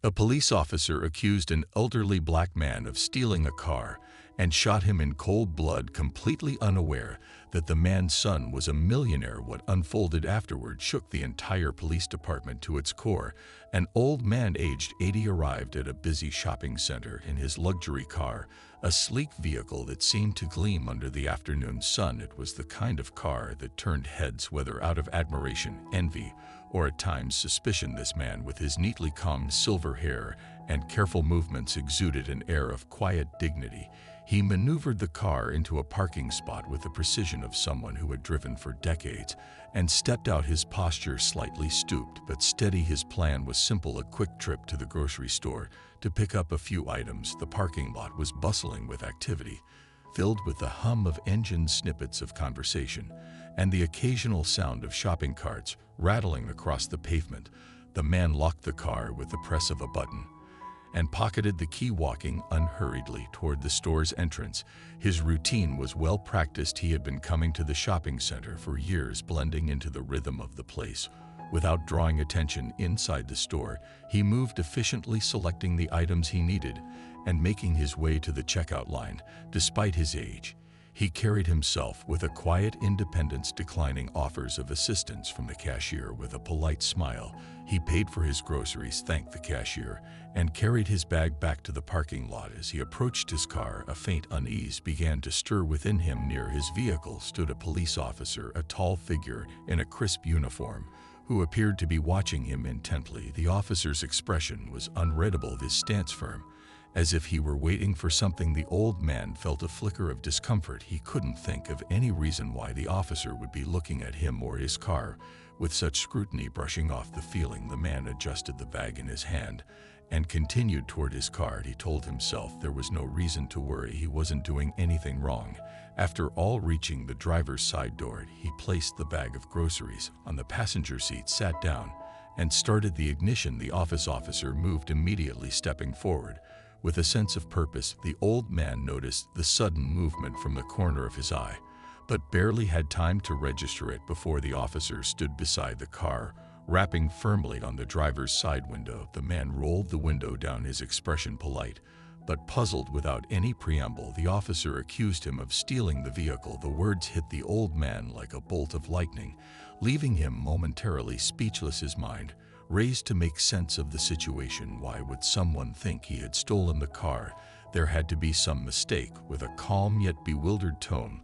A police officer accused an elderly black man of stealing a car and shot him in cold blood, completely unaware that the man's son was a millionaire. What unfolded afterward shook the entire police department to its core. An old man aged 80 arrived at a busy shopping center in his luxury car, a sleek vehicle that seemed to gleam under the afternoon sun. It was the kind of car that turned heads, whether out of admiration, envy, or at times suspicion. This man, with his neatly combed silver hair and careful movements, exuded an air of quiet dignity. He maneuvered the car into a parking spot with the precision of someone who had driven for decades and stepped out, his posture slightly stooped but steady. His plan was simple: a quick trip to the grocery store to pick up a few items. The parking lot was bustling with activity, filled with the hum of engines, snippets of conversation, and the occasional sound of shopping carts rattling across the pavement. The man locked the car with the press of a button and pocketed the key, walking unhurriedly toward the store's entrance. His routine was well practiced. He had been coming to the shopping center for years, blending into the rhythm of the place. Without drawing attention inside the store, he moved efficiently, selecting the items he needed and making his way to the checkout line. Despite his age, he carried himself with a quiet independence, declining offers of assistance from the cashier with a polite smile. He paid for his groceries, thanked the cashier, and carried his bag back to the parking lot. As he approached his car, a faint unease began to stir within him. Near his vehicle stood a police officer, a tall figure in a crisp uniform, who appeared to be watching him intently. The officer's expression was unreadable, his stance firm, as if he were waiting for something. The old man felt a flicker of discomfort. He couldn't think of any reason why the officer would be looking at him or his car with such scrutiny. Brushing off the feeling, the man adjusted the bag in his hand and continued toward his car. He told himself there was no reason to worry. He wasn't doing anything wrong. After all, reaching the driver's side door, he placed the bag of groceries on the passenger seat, sat down, and started the ignition. The officer moved immediately, stepping forward with a sense of purpose. The old man noticed the sudden movement from the corner of his eye, but barely had time to register it before the officer stood beside the car, rapping firmly on the driver's side window. The man rolled the window down, his expression polite but puzzled. Without any preamble, the officer accused him of stealing the vehicle. The words hit the old man like a bolt of lightning, leaving him momentarily speechless, his mind raised to make sense of the situation. Why would someone think he had stolen the car? There had to be some mistake. With a calm yet bewildered tone,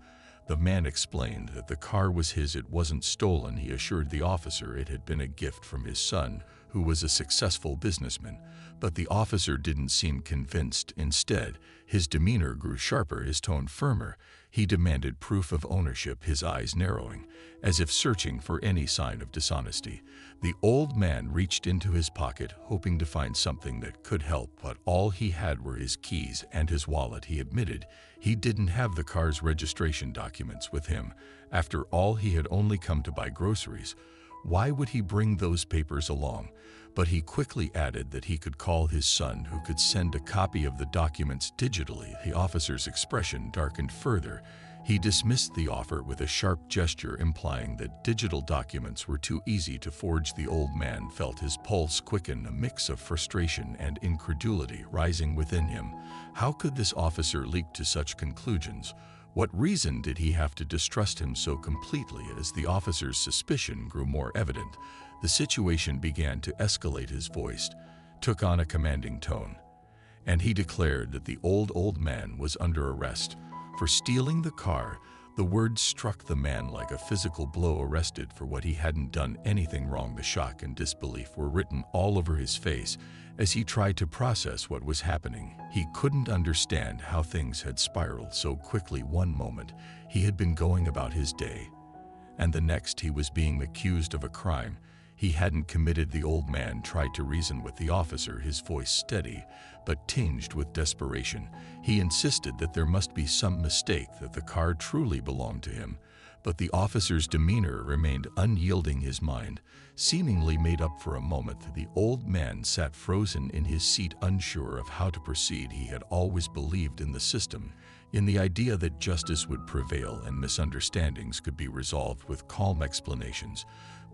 the man explained that the car was his. It wasn't stolen, he assured the officer. It had been a gift from his son, who was a successful businessman. But the officer didn't seem convinced. Instead, his demeanor grew sharper, his tone firmer. He demanded proof of ownership, his eyes narrowing, as if searching for any sign of dishonesty. The old man reached into his pocket, hoping to find something that could help, but all he had were his keys and his wallet. He admitted he didn't have the car's registration documents with him. After all, he had only come to buy groceries. Why would he bring those papers along? But he quickly added that he could call his son, who could send a copy of the documents digitally. The officer's expression darkened further. He dismissed the offer with a sharp gesture, implying that digital documents were too easy to forge. The old man felt his pulse quicken, a mix of frustration and incredulity rising within him. How could this officer leap to such conclusions? What reason did he have to distrust him so completely? As the officer's suspicion grew more evident, the situation began to escalate. His voice took on a commanding tone, and he declared that the old man was under arrest for stealing the car. The words struck the man like a physical blow. Arrested for what he hadn't done anything wrong. The shock and disbelief were written all over his face as he tried to process what was happening. He couldn't understand how things had spiraled so quickly. One moment, he had been going about his day, and the next he was being accused of a crime he hadn't committed. The old man tried to reason with the officer, his voice steady but tinged with desperation. He insisted that there must be some mistake, that the car truly belonged to him. But the officer's demeanor remained unyielding, his mind seemingly made up. For a moment, the old man sat frozen in his seat, unsure of how to proceed. He had always believed in the system, in the idea that justice would prevail and misunderstandings could be resolved with calm explanations.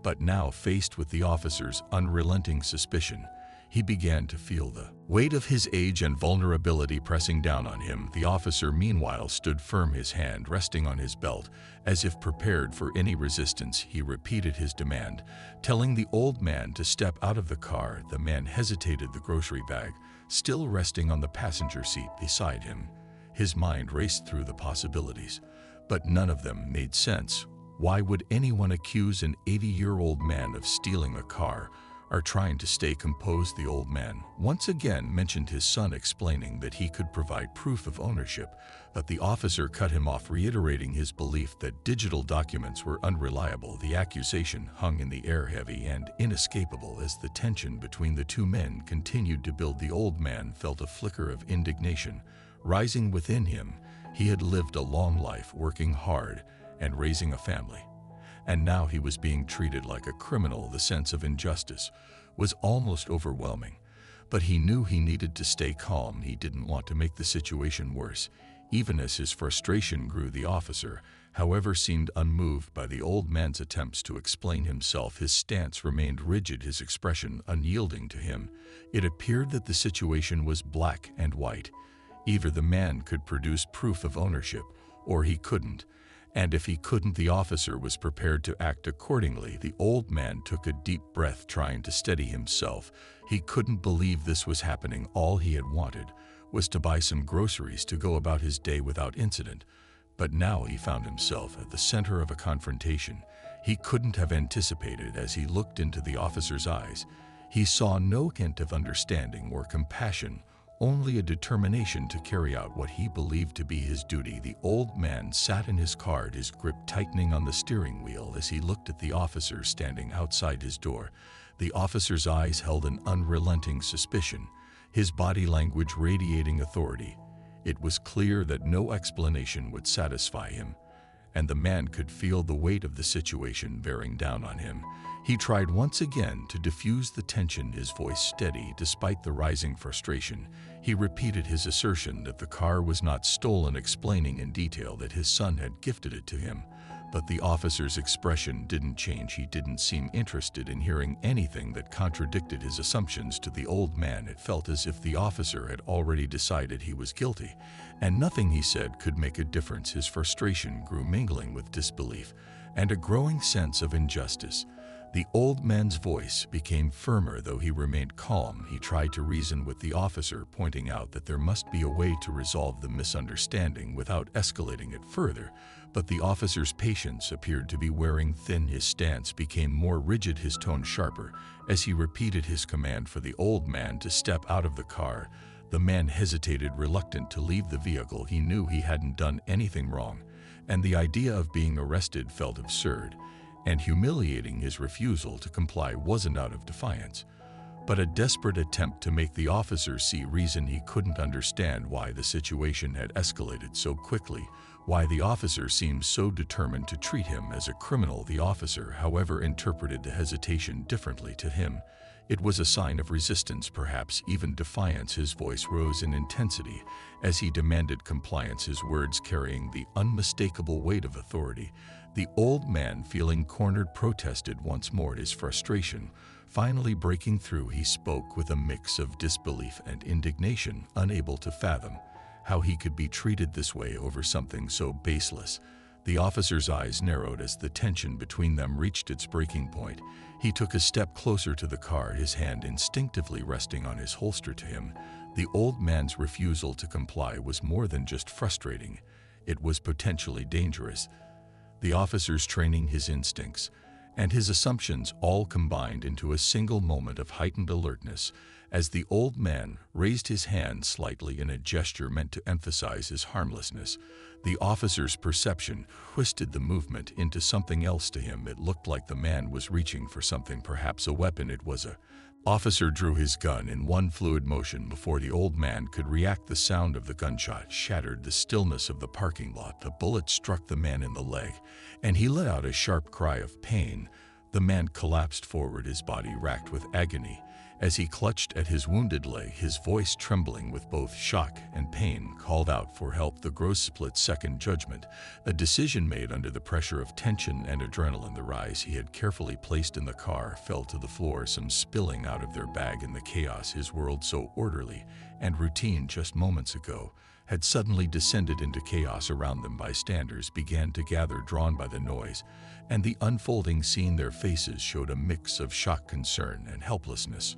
But now, faced with the officer's unrelenting suspicion, He began to feel the weight of his age and vulnerability pressing down on him. The officer, meanwhile, stood firm, his hand resting on his belt, as if prepared for any resistance. He repeated his demand, telling the old man to step out of the car. The man hesitated, the grocery bag still resting on the passenger seat beside him. His mind raced through the possibilities, but none of them made sense. Why would anyone accuse an 80-year-old man of stealing a car or trying to stay composed? The old man once again mentioned his son, explaining that he could provide proof of ownership, but the officer cut him off, reiterating his belief that digital documents were unreliable. The accusation hung in the air, heavy and inescapable, as the tension between the two men continued to build. The old man felt a flicker of indignation rising within him. He had lived a long life, working hard and raising a family, and now he was being treated like a criminal. The sense of injustice was almost overwhelming, but he knew he needed to stay calm. He didn't want to make the situation worse. Even as his frustration grew, the officer, however, seemed unmoved by the old man's attempts to explain himself. His stance remained rigid, his expression unyielding to him. It appeared that the situation was black and white. Either the man could produce proof of ownership, or he couldn't. And if he couldn't, the officer was prepared to act accordingly. The old man took a deep breath, trying to steady himself. He couldn't believe this was happening. All he had wanted was to buy some groceries to go about his day without incident. But now he found himself at the center of a confrontation he couldn't have anticipated. As he looked into the officer's eyes, he saw no hint of understanding or compassion, only a determination to carry out what he believed to be his duty. The old man sat in his car, his grip tightening on the steering wheel. As he looked at the officer standing outside his door, the officer's eyes held an unrelenting suspicion, his body language radiating authority. It was clear that no explanation would satisfy him, and the man could feel the weight of the situation bearing down on him. He tried once again to diffuse the tension, his voice steady despite the rising frustration. He repeated his assertion that the car was not stolen, explaining in detail that his son had gifted it to him. But the officer's expression didn't change. He didn't seem interested in hearing anything that contradicted his assumptions. To the old man, it felt as if the officer had already decided he was guilty, and nothing he said could make a difference. His frustration grew, mingling with disbelief and a growing sense of injustice. The old man's voice became firmer, though he remained calm. He tried to reason with the officer, pointing out that there must be a way to resolve the misunderstanding without escalating it further. But the officer's patience appeared to be wearing thin. His stance became more rigid, his tone sharper, as he repeated his command for the old man to step out of the car. The man hesitated, reluctant to leave the vehicle. He knew he hadn't done anything wrong, and the idea of being arrested felt absurd and humiliating. His refusal to comply wasn't out of defiance, but a desperate attempt to make the officer see reason. He couldn't understand why the situation had escalated so quickly, why the officer seemed so determined to treat him as a criminal. The officer, however, interpreted the hesitation differently. To him, it was a sign of resistance, perhaps even defiance. His voice rose in intensity as he demanded compliance, his words carrying the unmistakable weight of authority. The old man, feeling cornered, protested once more. His frustration finally breaking through, he spoke with a mix of disbelief and indignation, unable to fathom how he could be treated this way over something so baseless. The officer's eyes narrowed as the tension between them reached its breaking point. He took a step closer to the car, his hand instinctively resting on his holster. To him, the old man's refusal to comply was more than just frustrating. It was potentially dangerous. The officer's training, his instincts, and his assumptions all combined into a single moment of heightened alertness. As the old man raised his hand slightly in a gesture meant to emphasize his harmlessness, the officer's perception twisted the movement into something else. To him, it looked like the man was reaching for something, perhaps a weapon. It was a officer drew his gun in one fluid motion before the old man could react. The sound of the gunshot shattered the stillness of the parking lot. The bullet struck the man in the leg, and he let out a sharp cry of pain. The man collapsed forward, his body racked with agony, As he clutched at his wounded leg, his voice trembling with both shock and pain, called out for help. The gross split-second judgment, a decision made under the pressure of tension and adrenaline. The rice he had carefully placed in the car fell to the floor, some spilling out of their bag in the chaos. His world, so orderly and routine just moments ago, had suddenly descended into chaos around them. Bystanders began to gather, drawn by the noise and the unfolding scene. Their faces showed a mix of shock, concern, and helplessness.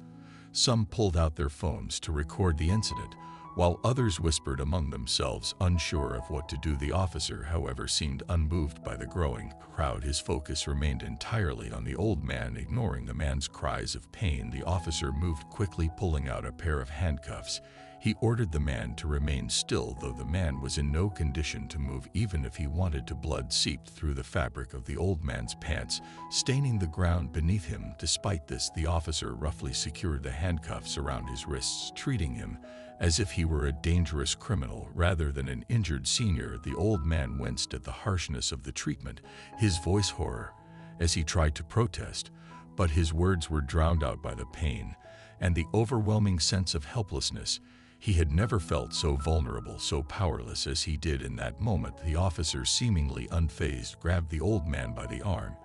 Some pulled out their phones to record the incident, while others whispered among themselves, unsure of what to do. The officer, however, seemed unmoved by the growing crowd. His focus remained entirely on the old man. Ignoring the man's cries of pain, the officer moved quickly, pulling out a pair of handcuffs. He ordered the man to remain still, though the man was in no condition to move even if he wanted to. Blood seeped through the fabric of the old man's pants, staining the ground beneath him. Despite this, the officer roughly secured the handcuffs around his wrists, treating him as if he were a dangerous criminal rather than an injured senior. The old man winced at the harshness of the treatment, his voice hoarse as he tried to protest, but his words were drowned out by the pain and the overwhelming sense of helplessness. He had never felt so vulnerable, so powerless as he did in that moment. The officer, seemingly unfazed, grabbed the old man by the arm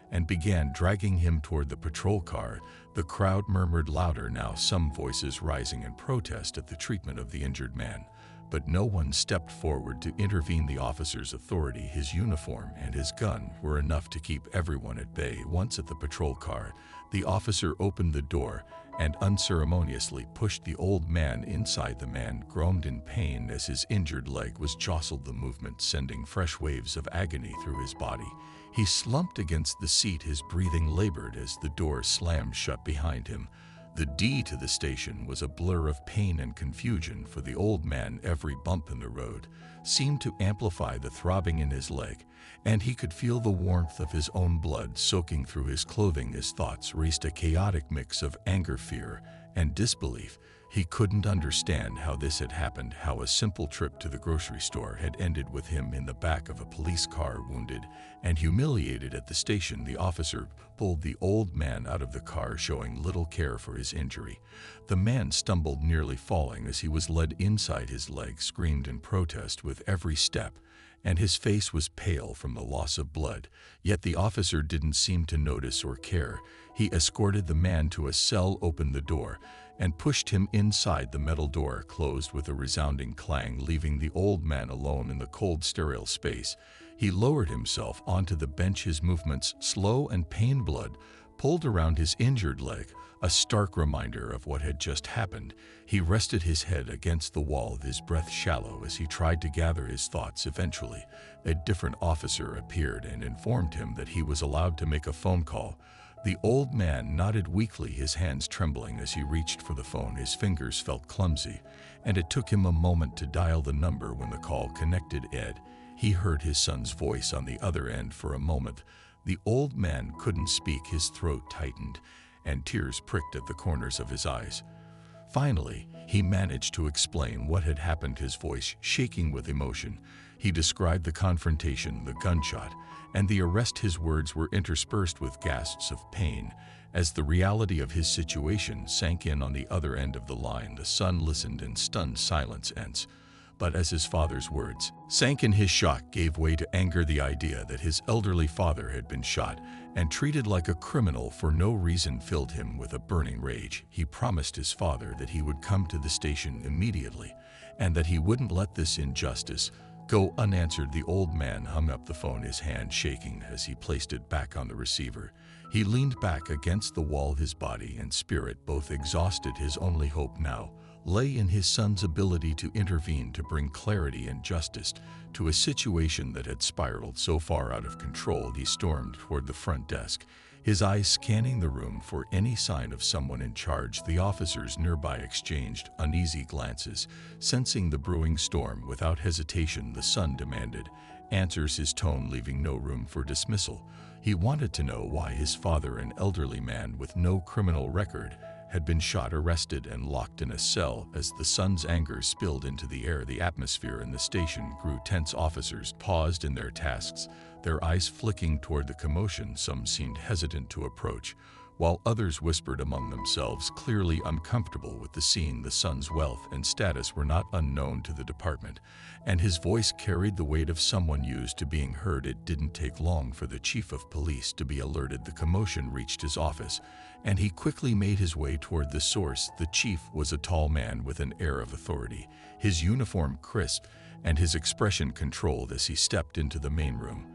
and began dragging him toward the patrol car. The crowd murmured louder now, some voices rising in protest at the treatment of the injured man, but no one stepped forward to intervene. The officer's authority, his uniform, and his gun were enough to keep everyone at bay. Once at the patrol car, the officer opened the door and unceremoniously pushed the old man inside. The man groaned in pain as his injured leg was jostled, the movement sending fresh waves of agony through his body. He slumped against the seat, his breathing labored as the door slammed shut behind him. The D to the station was a blur of pain and confusion for the old man. Every bump in the road seemed to amplify the throbbing in his leg, and he could feel the warmth of his own blood soaking through his clothing. His thoughts raced, a chaotic mix of anger, fear, and disbelief. He couldn't understand how this had happened, how a simple trip to the grocery store had ended with him in the back of a police car, wounded and humiliated. At the station, the officer pulled the old man out of the car, showing little care for his injury. The man stumbled, nearly falling as he was led inside. His leg screamed in protest with every step, and his face was pale from the loss of blood. Yet the officer didn't seem to notice or care. He escorted the man to a cell, opened the door, and pushed him inside. The metal door closed with a resounding clang, leaving the old man alone in the cold, sterile space. He lowered himself onto the bench, his movements slow and pain. Blood pulled around his injured leg, a stark reminder of what had just happened. He rested his head against the wall, his breath shallow as he tried to gather his thoughts. Eventually, a different officer appeared and informed him that he was allowed to make a phone call. The old man nodded weakly, his hands trembling as he reached for the phone. His fingers felt clumsy, and it took him a moment to dial the number. When the call connected, Ed, he heard his son's voice on the other end. For a moment, the old man couldn't speak. His throat tightened, and tears pricked at the corners of his eyes. Finally, he managed to explain what had happened, his voice shaking with emotion. He described the confrontation, the gunshot, and the arrest. His words were interspersed with gasps of pain as the reality of his situation sank in. On the other end of the line, the son listened in stunned silence. But as his father's words sank in, his shock gave way to anger. The idea that his elderly father had been shot and treated like a criminal for no reason filled him with a burning rage. He promised his father that he would come to the station immediately and that he wouldn't let this injustice go unanswered. The old man hung up the phone, his hand shaking as he placed it back on the receiver. He leaned back against the wall, his body and spirit both exhausted. His only hope now lay in his son's ability to intervene, to bring clarity and justice to a situation that had spiraled so far out of control. He stormed toward the front desk, his eyes scanning the room for any sign of someone in charge. The officers nearby exchanged uneasy glances, sensing the brewing storm. Without hesitation, the son demanded answers, his tone leaving no room for dismissal. He wanted to know why his father, an elderly man with no criminal record, had been shot, arrested, and locked in a cell. As the son's anger spilled into the air, the atmosphere in the station grew tense. Officers paused in their tasks, their eyes flicking toward the commotion. Some seemed hesitant to approach, while others whispered among themselves, clearly uncomfortable with the scene. The son's wealth and status were not unknown to the department, and his voice carried the weight of someone used to being heard. It didn't take long for the chief of police to be alerted. The commotion reached his office, and he quickly made his way toward the source. The chief was a tall man with an air of authority, his uniform crisp and his expression controlled as he stepped into the main room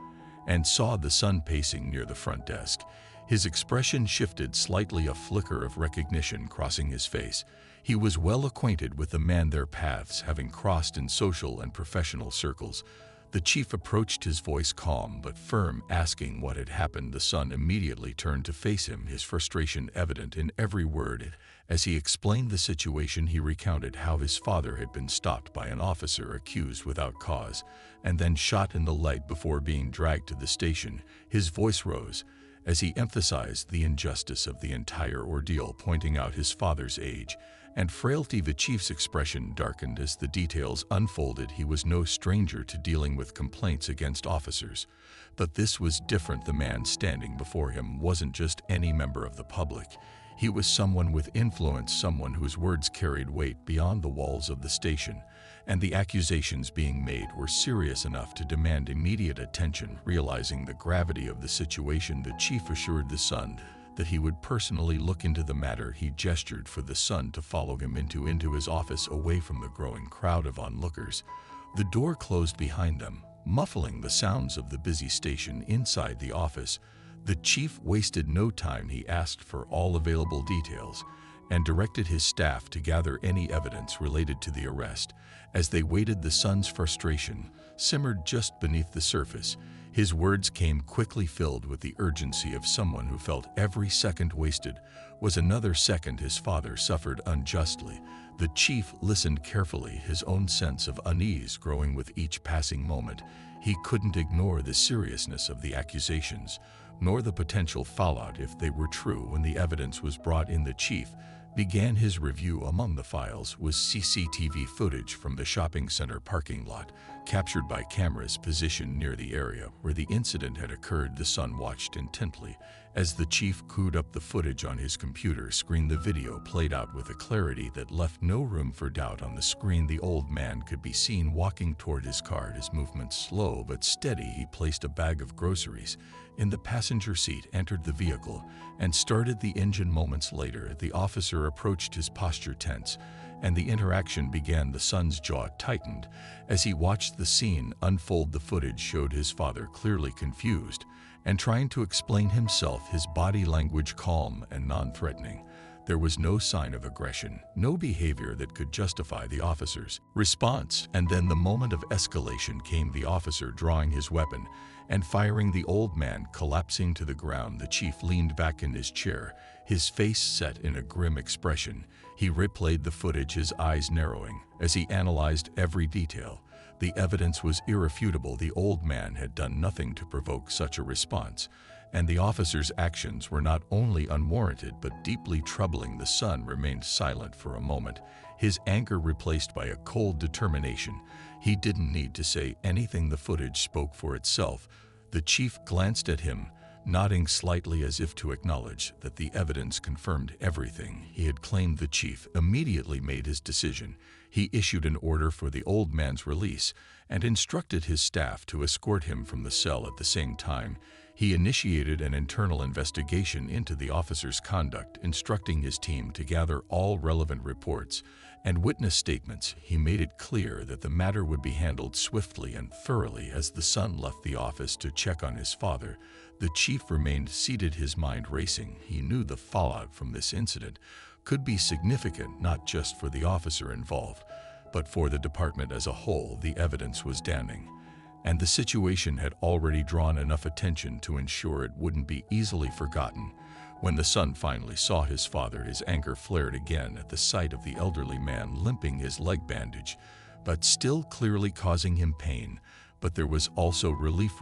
and saw the son pacing near the front desk. His expression shifted slightly, a flicker of recognition crossing his face. He was well acquainted with the man, their paths having crossed in social and professional circles. The chief approached, his voice calm but firm, asking what had happened. The son immediately turned to face him, his frustration evident in every word. As he explained the situation, he recounted how his father had been stopped by an officer, accused without cause, and then shot in the leg before being dragged to the station. His voice rose as he emphasized the injustice of the entire ordeal, pointing out his father's age and frailty. The chief's expression darkened as the details unfolded. He was no stranger to dealing with complaints against officers, but this was different. The man standing before him wasn't just any member of the public. He was someone with influence, someone whose words carried weight beyond the walls of the station, and the accusations being made were serious enough to demand immediate attention. Realizing the gravity of the situation, the chief assured the son that he would personally look into the matter. He gestured for the son to follow him into his office, away from the growing crowd of onlookers. The door closed behind them, muffling the sounds of the busy station. Inside the office, the chief wasted no time. He asked for all available details and directed his staff to gather any evidence related to the arrest. As they waited, the son's frustration simmered just beneath the surface. His words came quickly, filled with the urgency of someone who felt every second wasted was another second his father suffered unjustly. The chief listened carefully, his own sense of unease growing with each passing moment. He couldn't ignore the seriousness of the accusations, nor the potential fallout if they were true. When the evidence was brought in, the chief began his review. Among the files was CCTV footage from the shopping center parking lot, captured by cameras positioned near the area where the incident had occurred. The son watched intently as the chief queued up the footage on his computer screen. The video played out with a clarity that left no room for doubt. On the screen, the old man could be seen walking toward his car, his movements slow but steady. He placed a bag of groceries in the passenger seat, entered the vehicle, and started the engine. Moments later, the officer approached, his posture tense, and the interaction began. The son's jaw tightened as he watched the scene unfold. The footage showed his father clearly confused and trying to explain himself, his body language calm and non-threatening. There was no sign of aggression, no behavior that could justify the officer's response. And then the moment of escalation came, the officer drawing his weapon and firing, the old man collapsing to the ground. The chief leaned back in his chair, his face set in a grim expression. He replayed the footage, his eyes narrowing as he analyzed every detail. The evidence was irrefutable. The old man had done nothing to provoke such a response, and the officer's actions were not only unwarranted but deeply troubling. The son remained silent for a moment, his anger replaced by a cold determination. He didn't need to say anything. The footage spoke for itself. The chief glanced at him, nodding slightly as if to acknowledge that the evidence confirmed everything he had claimed. The chief immediately made his decision. He issued an order for the old man's release and instructed his staff to escort him from the cell. At the same time, he initiated an internal investigation into the officer's conduct, instructing his team to gather all relevant reports and witness statements. He made it clear that the matter would be handled swiftly and thoroughly. As the son left the office to check on his father, the chief remained seated, his mind racing. He knew the fallout from this incident could be significant, not just for the officer involved, but for the department as a whole. The evidence was damning, and the situation had already drawn enough attention to ensure it wouldn't be easily forgotten. When the son finally saw his father, his anger flared again at the sight of the elderly man limping, his leg bandaged, but still clearly causing him pain. But there was also relief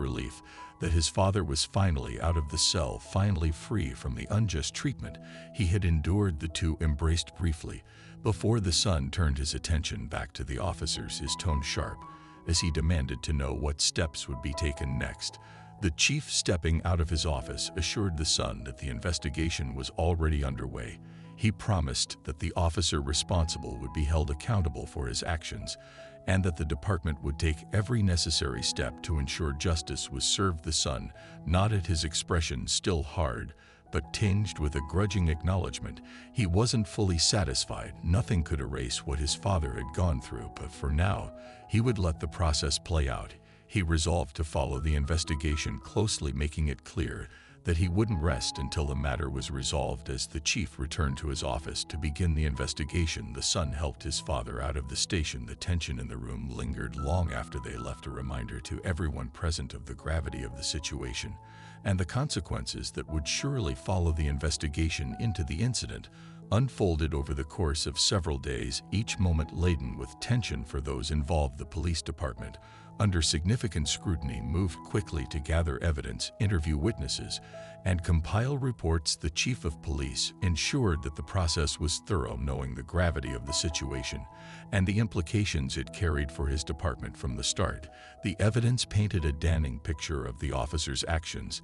that his father was finally out of the cell, finally free from the unjust treatment he had endured. The two embraced briefly before the son turned his attention back to the officers, his tone sharp as he demanded to know what steps would be taken next. The chief, stepping out of his office, assured the son that the investigation was already underway. He promised that the officer responsible would be held accountable for his actions and that the department would take every necessary step to ensure justice was served. The son nodded, his expression still hard, but tinged with a grudging acknowledgement. He wasn't fully satisfied. Nothing could erase what his father had gone through, but for now, he would let the process play out. He resolved to follow the investigation closely, making it clear that he wouldn't rest until the matter was resolved. As the chief returned to his office to begin the investigation, the son helped his father out of the station. The tension in the room lingered long after they left, a reminder to everyone present of the gravity of the situation and the consequences that would surely follow. The investigation into the incident unfolded over the course of several days, each moment laden with tension for those involved. The police department, under significant scrutiny, moved quickly to gather evidence, interview witnesses, and compile reports. The chief of police ensured that the process was thorough, knowing the gravity of the situation and the implications it carried for his department from the start. The evidence painted a damning picture of the officer's actions.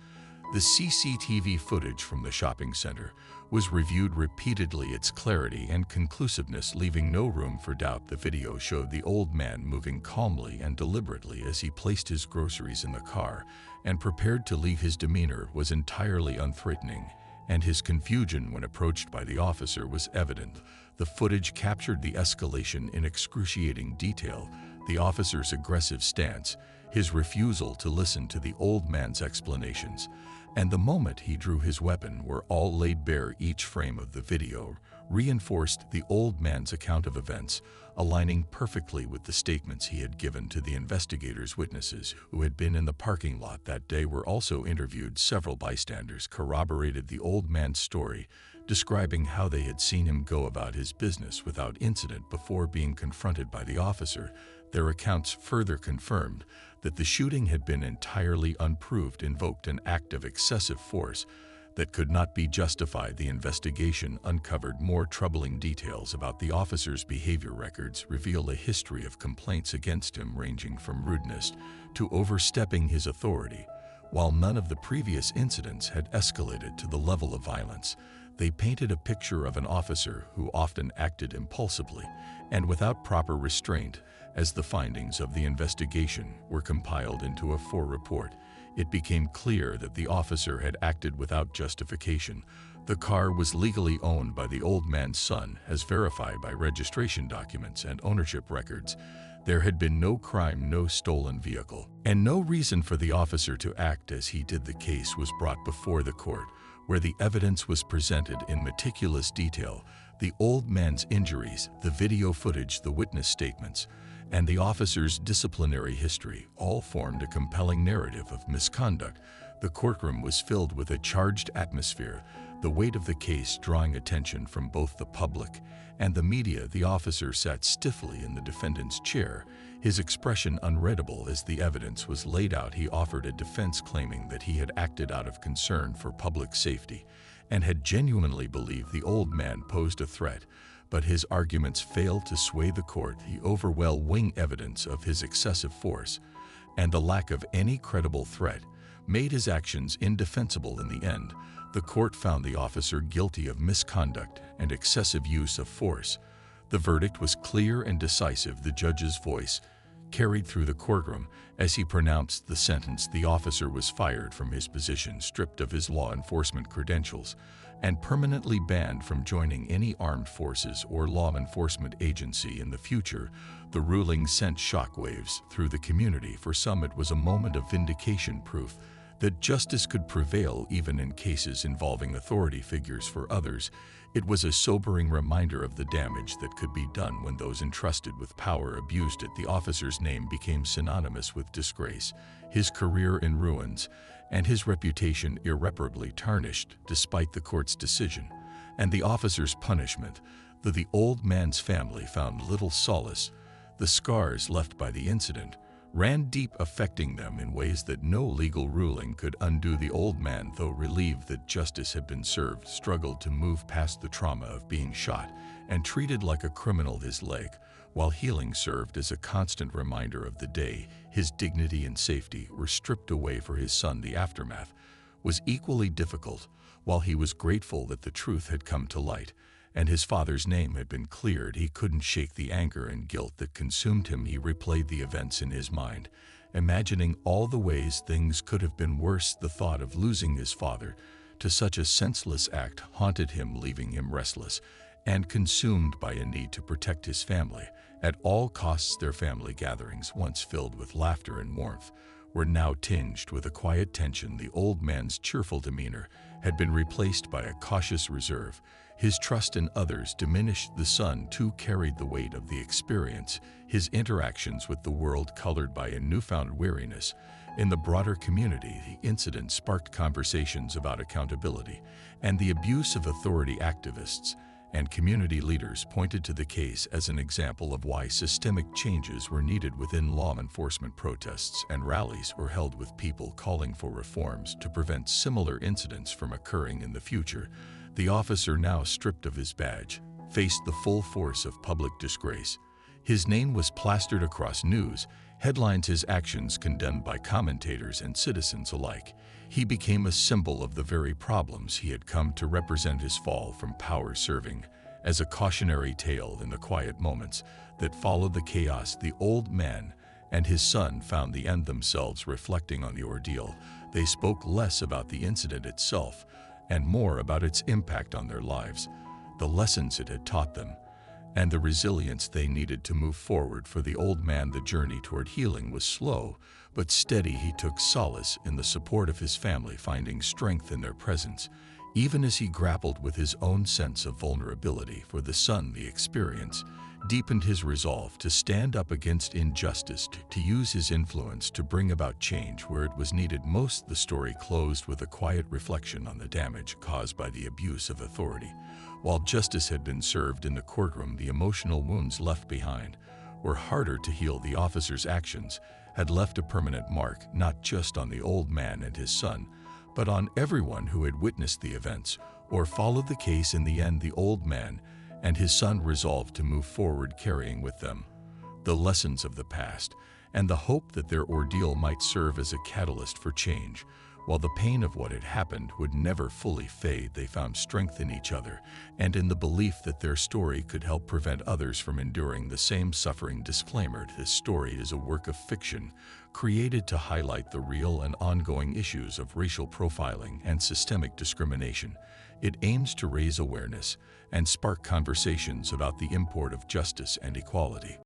The CCTV footage from the shopping center was reviewed repeatedly, its clarity and conclusiveness leaving no room for doubt. The video showed the old man moving calmly and deliberately as he placed his groceries in the car and prepared to leave. His demeanor was entirely unthreatening, and his confusion when approached by the officer was evident. The footage captured the escalation in excruciating detail, the officer's aggressive stance, his refusal to listen to the old man's explanations, and the moment he drew his weapon were all laid bare. Each frame of the video reinforced the old man's account of events, aligning perfectly with the statements he had given to the investigators. Witnesses who had been in the parking lot that day were also interviewed. Several bystanders corroborated the old man's story, describing how they had seen him go about his business without incident before being confronted by the officer. Their accounts further confirmed that the shooting had been entirely unproved, invoked an act of excessive force that could not be justified. The investigation uncovered more troubling details about the officer's behavior. Records reveal a history of complaints against him ranging from rudeness to overstepping his authority. While none of the previous incidents had escalated to the level of violence, they painted a picture of an officer who often acted impulsively and without proper restraint. As the findings of the investigation were compiled into a full report, it became clear that the officer had acted without justification. The car was legally owned by the old man's son, as verified by registration documents and ownership records. There had been no crime, no stolen vehicle, and no reason for the officer to act as he did. The case was brought before the court, where the evidence was presented in meticulous detail. The old man's injuries, the video footage, the witness statements, and the officer's disciplinary history all formed a compelling narrative of misconduct. The courtroom was filled with a charged atmosphere, the weight of the case drawing attention from both the public and the media. The officer sat stiffly in the defendant's chair, his expression unreadable as the evidence was laid out. He offered a defense claiming that he had acted out of concern for public safety and had genuinely believed the old man posed a threat, but his arguments failed to sway the court. The overwhelming evidence of his excessive force and the lack of any credible threat made his actions indefensible. In the end, the court found the officer guilty of misconduct and excessive use of force. The verdict was clear and decisive. The judge's voice carried through the courtroom as he pronounced the sentence. The officer was fired from his position, stripped of his law enforcement credentials, and permanently banned from joining any armed forces or law enforcement agency in the future. The ruling sent shockwaves through the community. For some, it was a moment of vindication, proof that justice could prevail even in cases involving authority figures. For others, it was a sobering reminder of the damage that could be done when those entrusted with power abused it. The officer's name became synonymous with disgrace, his career in ruins, and his reputation irreparably tarnished. Despite the court's decision and the officer's punishment, the old man's family found little solace. The scars left by the incident ran deep, affecting them in ways that no legal ruling could undo. The old man, though relieved that justice had been served, struggled to move past the trauma of being shot and treated like a criminal. His leg, while healing, served as a constant reminder of the day his dignity and safety were stripped away for his son. The aftermath was equally difficult. While he was grateful that the truth had come to light and his father's name had been cleared, he couldn't shake the anger and guilt that consumed him. He replayed the events in his mind, imagining all the ways things could have been worse. The thought of losing his father to such a senseless act haunted him, leaving him restless and consumed by a need to protect his family at all costs. Their family gatherings, once filled with laughter and warmth, were now tinged with a quiet tension. The old man's cheerful demeanor had been replaced by a cautious reserve. His trust in others diminished. The son, too, carried the weight of the experience, his interactions with the world colored by a newfound weariness. In the broader community, the incident sparked conversations about accountability and the abuse of authority. Activists and community leaders pointed to the case as an example of why systemic changes were needed within law enforcement. Protests and rallies were held with people calling for reforms to prevent similar incidents from occurring in the future. The officer, now stripped of his badge, faced the full force of public disgrace. His name was plastered across news headlines, his actions condemned by commentators and citizens alike. He became a symbol of the very problems he had come to represent. His fall from power serving as a cautionary tale. In the quiet moments that followed the chaos, the old man and his son found the end themselves. Reflecting on the ordeal, they spoke less about the incident itself and more about its impact on their lives, the lessons it had taught them, and the resilience they needed to move forward. For the old man, the journey toward healing was slow but steady. He took solace in the support of his family, finding strength in their presence, even as he grappled with his own sense of vulnerability. For the son, the experience deepened his resolve to stand up against injustice, to use his influence to bring about change where it was needed most. The story closed with a quiet reflection on the damage caused by the abuse of authority. While justice had been served in the courtroom, the emotional wounds left behind were harder to heal. The officer's actions had left a permanent mark, not just on the old man and his son, but on everyone who had witnessed the events or followed the case. In the end, the old man and his son resolved to move forward, carrying with them the lessons of the past and the hope that their ordeal might serve as a catalyst for change. While the pain of what had happened would never fully fade, they found strength in each other and in the belief that their story could help prevent others from enduring the same suffering. Disclaimer: this story is a work of fiction created to highlight the real and ongoing issues of racial profiling and systemic discrimination. It aims to raise awareness and spark conversations about the import of justice and equality.